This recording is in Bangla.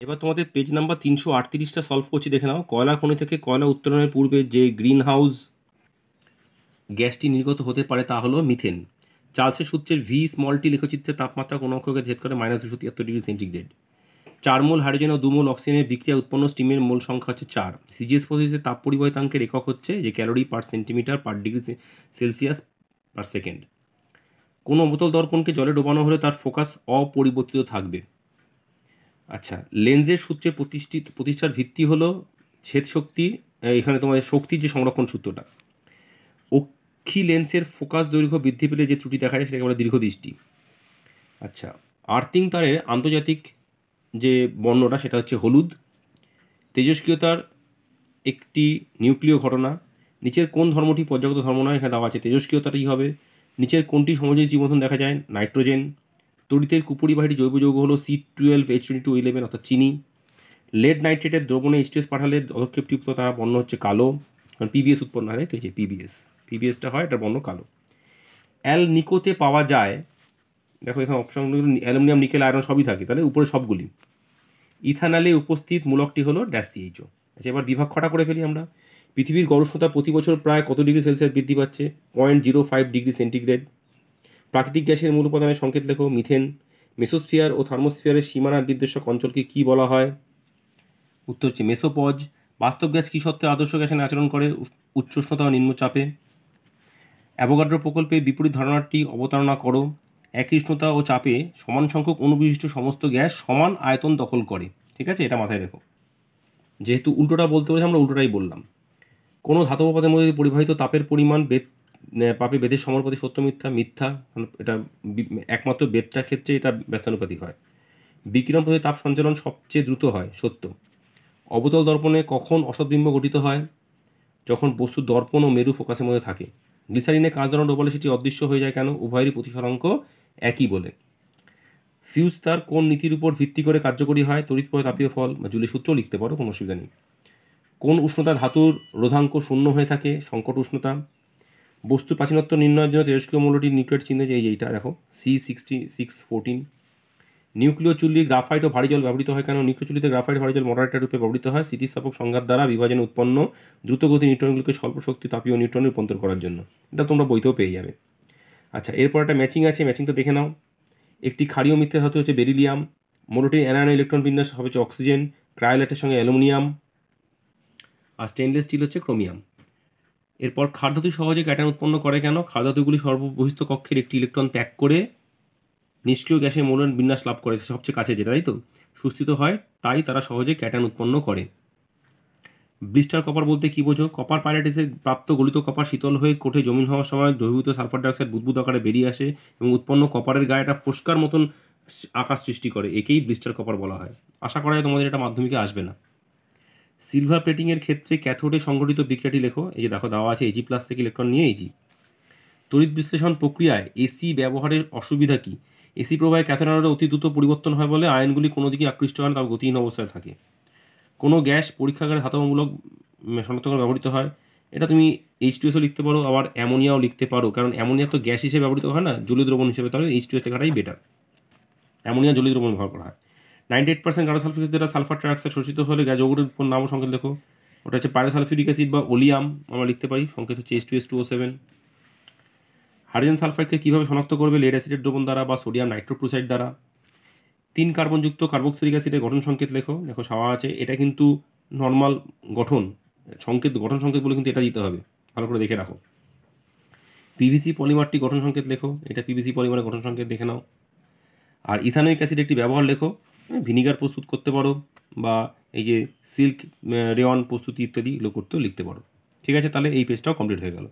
এবার তোমাদের পেজ নাম্বার 338টা সলভ করছি, দেখে নাও। কয়লা খনি থেকে কয়লা উত্তোলনের পূর্বে যে গ্রিন হাউস গ্যাসটি নির্গত হতে পারে তা হলো মিথেন। চার্লসের সূত্রের ভি স্মলটি লেখচিত্রের তাপমাত্রা কোন অক্ষকে ভেদ করে -273°C। 4 মোল হাইড্রোজেন ও 2 মোল অক্সিজেনের বিক্রিয়া উৎপন্ন স্টিমের মোল সংখ্যা হচ্ছে 4। সিজিএস পদ্ধতিতে তাপ পরিবাহিতাঙ্কের একক হচ্ছে যে ক্যালোরি পার সেন্টিমিটার পার ডিগ্রি সেলসিয়াস পার সেকেন্ড। কোনো অবতল দর্পণকে জলে ডোবানো হলে তার ফোকাস অপরিবর্তিত থাকবে। আচ্ছা, লেন্সের সূত্রে প্রতিষ্ঠার ভিত্তি হলো ছেদ শক্তি। এখানে তোমাদের শক্তির যে সংরক্ষণ সূত্রটা, অক্ষি লেন্সের ফোকাস দৈর্ঘ্য বৃদ্ধি পেলে যে ত্রুটি দেখা যায় সেটাকে বলে দীর্ঘদৃষ্টি। আচ্ছা, আর্থিং তারের আন্তর্জাতিক যে বর্ণটা সেটা হচ্ছে হলুদ। তেজস্ক্রিয়তার একটি নিউক্লিয় ঘটনা। নিচের কোন ধর্মটি পর্যাপ্ত ধর্ম নয়? এখানে দেওয়া আছে তেজস্ক্রিয়তাটা কী হবে। নিচের কোনটি সমযোজী জীবনধন দেখা যায়? নাইট্রোজেন। তড়িতের কুপরিবাহী জৈব যৌগ হলো C12H2211 অর্থাৎ চিনি। লেড নাইট্রেটের দ্রবণে H2S পাঠালে পদক্ষেপটি তার বর্ণ হচ্ছে কালো, কারণ পিবিএস উৎপন্ন হয়, তাই পিবিএসটা হয়, এটার বর্ণ কালো। অ্যাল নিকোতে পাওয়া যায়, দেখো এখানে অপশনগুলো অ্যালুমিনিয়াম, নিকেল, আয়রন সবই থাকে, তাহলে উপরে সবগুলি। ইথানলে উপস্থিত মূলকটি হলো CHO। আচ্ছা, এবার বিভাগ খটা করে ফেলি আমরা। পৃথিবীর গড় উষ্ণতা প্রতি বছর প্রায় কত ডিগ্রি সেলসিয়াস বৃদ্ধি পাচ্ছে? 0.05°C। প্রাকৃতিক গ্যাসের মূল উপাদানের সংকেত লেখো। মিথেন। মেসোস্ফিয়ার ও থার্মোস্ফিয়ারের সীমানা নির্দেশক অঞ্চলকে কী বলা হয়? উত্তর হচ্ছে মেসোপজ। বাস্তব গ্যাস কী সত্ত্বে আদর্শ গ্যাসে আচরণ করে? উচ্চ উষ্ণতা ও নিম্নচাপে। অ্যাভোগাড্রো প্রকল্পে বিপরীত ধারণাটি অবতারণা করো। একই উষ্ণতা ও চাপে সমান সংখ্যক অণুবিশিষ্ট সমস্ত গ্যাস সমান আয়তন দখল করে। ঠিক আছে, এটা মাথায় রেখো। যেহেতু উল্টোটা বলতে বলেছে, আমরা উল্টোটাই বললাম। কোনো ধাতব পদার্থের মধ্যে পরিবাহিত তাপের পরিমাণ পাপে বেদের সমানুপাতিক সত্য মিথ্যা? মিথ্যা। এটা একমাত্র বেদটার ক্ষেত্রে এটা ব্যস্তানুপাতিক হয়। বিকিরণ পদ্ধতি তাপ সঞ্চালন সবচেয়ে দ্রুত হয়? সত্য। অবতল দর্পণে কখন অসৎবিম্ব গঠিত হয়? যখন বস্তু দর্পণ ও মেরু ফোকাসের মধ্যে থাকে। গ্লিসারিনে কাঁচ ধরানো ডোবালে সেটি অদৃশ্য হয়ে যায় কেন? উভয়েরই প্রতিসরাঙ্ক একই বলে। ফিউজ তার কোন নীতির উপর ভিত্তি করে কার্যকরী হয়? তড়িৎ প্রবাহ, তাপীয় ফল বা জুলের সূত্র লিখতে পারো, কোনো অসুবিধা নেই। কোন উষ্ণতা ধাতুর রোধাঙ্ক শূন্য হয়ে থাকে? সংকট উষ্ণতা। বস্তুর প্রাচীনত্ব নির্ণয়ের জন্য তেজস্ক্রিয় মৌলটির নিউক্লিয়েট চিহ্ন যে এইটা দেখো, C6614। নিউক্লিয় চুল্লির গ্রাফাইট ও ভারী জল ব্যবহৃত হয় কেন? নিউক্লিয় চুল্লিতে গ্রাফাইট ভারী জল মডারেটর রূপে ব্যবহৃত হয় স্থিতিস্থাপক সংঘাত দ্বারা বিভাজনে উৎপন্ন দ্রুতগতি নিউট্রনগুলিকে স্বল্প শক্তি তাপীয় নিউট্রনে রূপান্তর করার জন্য। এটা তোমরা বইতেও পেয়ে যাবে। আচ্ছা, এরপর একটা ম্যাচিং আছে, ম্যাচিংটা দেখে নাও। একটি ক্ষারীয় মিথ্যা ধাতু হচ্ছে বেরিলিয়াম। মোনোটিন অ্যানায়ন ইলেকট্রন বিন্যাস হবে অক্সিজেন। ক্রায়োলাইটের সঙ্গে অ্যালুমিনিয়াম। আর স্টেনলেস স্টিল হচ্ছে ক্রোমিয়াম। এরপর ক্ষারধাতু সহজে ক্যাটায়ন উৎপন্ন করে কেন? ক্ষারধাতুগুলি সর্ববহিস্থ কক্ষের একটি ইলেকট্রন ত্যাগ করে নিষ্ক্রিয় গ্যাসের মৌলের বিন্যাস লাভ করে, সবচেয়ে কাছে যেটা, তাই তো, সুস্থিত হয়, তাই তারা সহজে ক্যাটায়ন উৎপন্ন করে। ব্লিস্টার কপার বলতে কী বোঝো? কপার পাইলাইটিসের প্রাপ্ত গলিত কপার শীতল হয়ে কোঠে জমিন হওয়ার সময় দ্রবীভূত সালফার ডাইঅক্সাইড বুদবুদ আকারে বেরিয়ে আসে এবং উৎপন্ন কপারের গায়ে একটা ফোস্কার মতন আকার সৃষ্টি করে। একেই ব্লিস্টার কপার বলা হয়। আশা করা যায় তোমাদের এটা মাধ্যমিকে আসবে না। সিলভার প্লেটিংয়ের ক্ষেত্রে ক্যাথোডে সংঘটিত বিক্রিয়াটি লেখো। এই যে দেখো দেওয়া আছে, Ag+ থেকে ইলেকট্রন নিয়ে Ag। তড়িৎ বিশ্লেষণ প্রক্রিয়ায় এসি ব্যবহারের অসুবিধা কী? এসি প্রবাহে ক্যাথোড অ্যানোডে অতি দ্রুত পরিবর্তন হয় বলে আয়নগুলি কোনো দিকে আকৃষ্ট হয় না, তবে গতিহীন অবস্থায় থাকে। কোনো গ্যাস পরীক্ষাগারে ধাতবমূলক শনাক্তকরণে ব্যবহৃত হয়? এটা তুমি H2Sও লিখতে পারো, আবার অ্যামোনিয়াও লিখতে পারো, কারণ অ্যামোনিয়া তো গ্যাস হিসেবে ব্যবহৃত হয় না, জলীয় দ্রবণ হিসেবে, তাহলে H2S লেখাটাই বেটার। অ্যামোনিয়া জলীয় দ্রবণ ব্যবহার করা হয়। 98% গাঢ় সালফিউরিক দ্বারা সালফার ট্রাইঅক্সাইড শোষিত হলে যৌগটির নাম ও সংকেত লেখো। ওটা হচ্ছে পাইরোসালফিউরিক অ্যাসিড বা ওলিয়াম আমরা লিখতে পারি, সংকেত হচ্ছে H2S2O7। হাইড্রোজেন সালফাইডকে কীভাবে শনাক্ত করবে? লেড অ্যাসিডের দ্রবণ দ্বারা বা সোডিয়াম নাইট্রোক্লোরাইড দ্বারা। 3 কার্বনযুক্ত কার্বক্সিলিক অ্যাসিডের গঠন সংকেত লেখো। দেখো সাওয়া আছে, এটা কিন্তু নর্মাল গঠন সংকেত বলে কিন্তু এটা দিতে হবে, ভালো করে দেখে রাখো। পিভিসি পলিমারটি গঠন সংকেত লেখো। এটা পিভিসি পলিমারের গঠন সংকেত দেখে নাও। আর ইথানোয়িক অ্যাসিড একটি ব্যবহার লেখো। ভিনিগার প্রস্তুত করতে পারো, বা এই যে সিল্ক রেওয়ান প্রস্তুতি ইত্যাদি এগুলো করতেও লিখতে পারো। ঠিক আছে, তাহলে এই পেজটাও কমপ্লিট হয়ে গেল।